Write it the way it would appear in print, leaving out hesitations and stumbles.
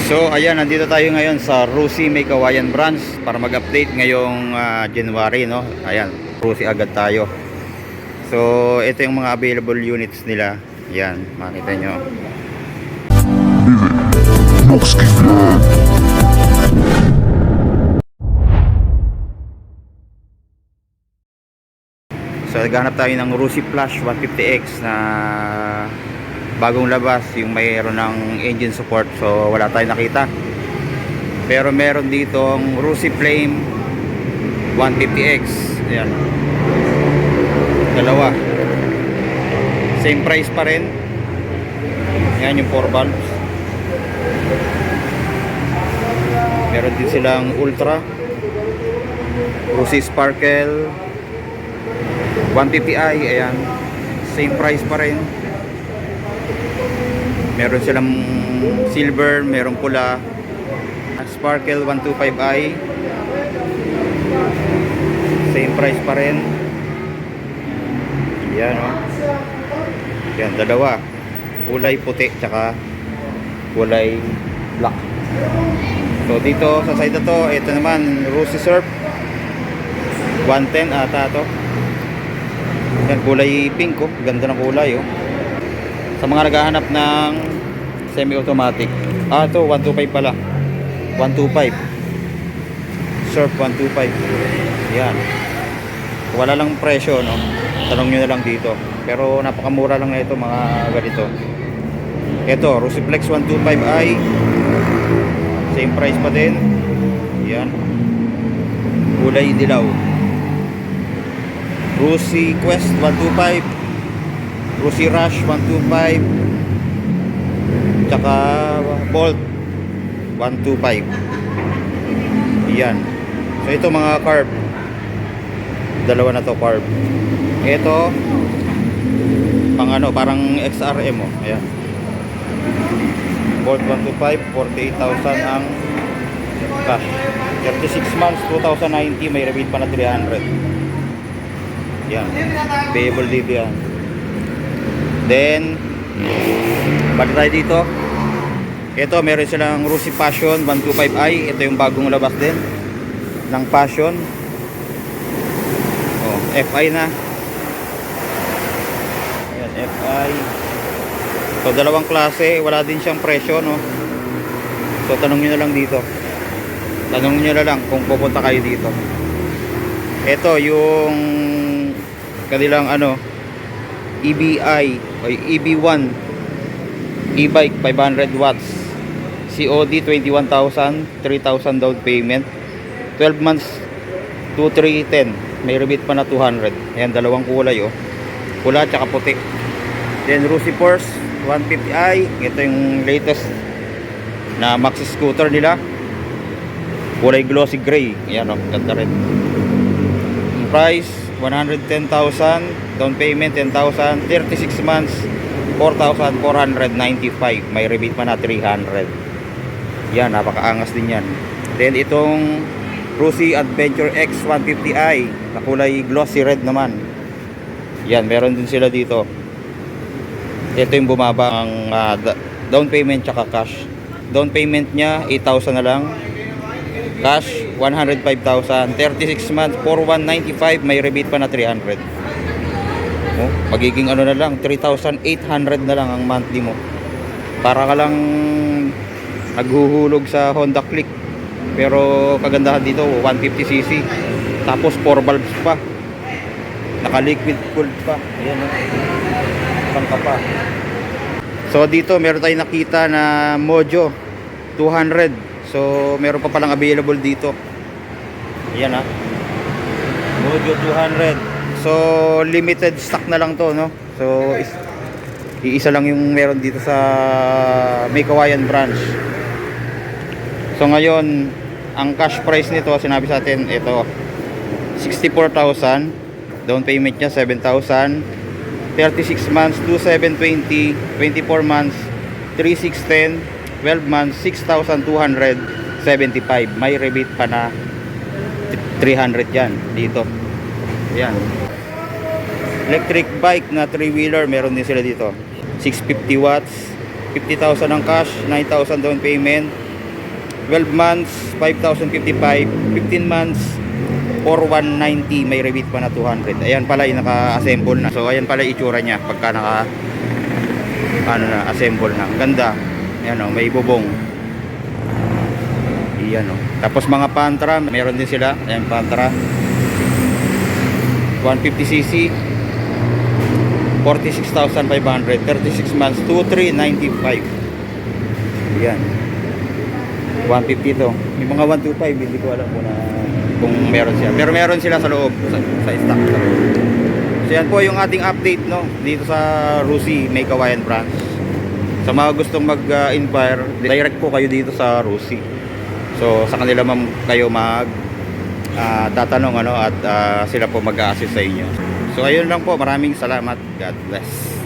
So ayan, nandito tayo ngayon sa Rusi May Kawayan branch para mag-update ngayong January, no. Ayan, Rusi agad tayo. So ito yung mga available units nila. Ayan, makita nyo. So naghanap tayo ng Rusi Flash 150X na bagong labas, yung mayroon ng engine support. So wala tayong nakita, pero meron dito ang Rusi Flame 150X. Ayan, dalawa, same price pa rin. Yan yung 4 valves. Meron din silang Ultra Rusi Sparkle 150i. Ayan, same price pa rin. Meron silang silver, merong pula. Sparkle 125i, same price pa rin. Yan, oh. Yan, dalawa, kulay puti tsaka kulay black. So dito sa side na to, ito naman Rusi Surf 110 ata to. Yan, kulay pink, oh. Ganda ng kulay, oh. Sa mga naghahanap ng semi-automatic, ito 125 pala, 125 Surf 125. Yan, wala lang presyo, no, tanong nyo na lang dito, pero napakamura lang na ito, mga ganito. Ito Rusi Flex 125i, same price pa din. Yan, kulay dilaw. Rusi Quest 125, Rusi Rush 125, tsaka Bolt 125. Yan. So ito mga carb, dalawa na to carb. Ito pang ano, parang XRM, oh. Ayan, Bolt 125, 48,000 ang cash. 36 months 2090, may rebate pa na 300. Yan, payable dito yan. Then balik tayo dito. Ito, meron silang Rusi Passion 125i. Ito yung bagong labas din ng Passion. Oh, FI na. Ayan, FI. So dalawang klase, wala din siyang presyo, no. So tanong nyo na lang dito, tanong nyo na lang kung pupunta kayo dito. Ito yung kanilang ano, EBI o EB1 e-bike, 500 watts, COD 21,000, 3,000 down payment, 12 months 2,310, may rebate pa na 200. Ayan, dalawang kulay, oh, pula tsaka puti. Then Rusi Force 150i, ito yung latest na maxi scooter nila, kulay glossy gray. Ayan, oh, ganda rin. Price 110,000, down payment 10,000, 36 months 4,495, may rebate pa na 300. Yan, napakaangas din yan. Then itong Rusi Adventure X 150i na kulay glossy red naman, yan, meron din sila dito. Ito yung bumaba ang down payment tsaka cash. Down payment nya 8,000 na lang, cash 105,000, 36 months 4,195, may rebate pa na 300. Oh, magiging ano na lang, 3,800 na lang ang monthly mo. Para ka lang naghuhulog sa Honda Click, pero kagandahan dito 150cc, tapos 4 valves pa, naka liquid cooled pa. Ayan, oh, pangka pa. So dito meron tayong nakita na Mojo 200. So meron pa palang available dito. Ayan, ha, Mojo 200. So limited stock na lang to, no. So iisa lang yung meron dito sa May Kawayan branch. So ngayon ang cash price nito, sinabi sa atin, ito 64,000, down payment nya 7,000, 36 months 2,720, 24 months 3,610, 12 months 6,275, may rebate pa na 300 yan dito. Yan, electric bike na 3-wheeler, meron din sila dito, 650 watts, 50,000 ang cash, 9,000 down payment, 12 months 5,055, 15 months 4,190, may rebate pa na 200. Ayan pala yung naka-assemble na. So ayan pala yung itsura niya pagka naka assemble na. Ganda. Ayan oh, may bubong. Iyan oh. Tapos mga Pantra, meron din sila. Ayan Pantra. 150cc. 46,500, 36 months, 2,395. Ayan. 150 to. May mga 125, hindi ko alam kung meron siya. Pero meron sila sa loob, sa stock sa loob. So yan po yung ating update, no, dito sa Rusi May Kawayan branch. Sa mga gustong mag-inquire, direct po kayo dito sa Rusi. So sa kanila kayo tatanong at sila po mag-a-assist sa inyo. So ayun lang po, maraming salamat. God bless.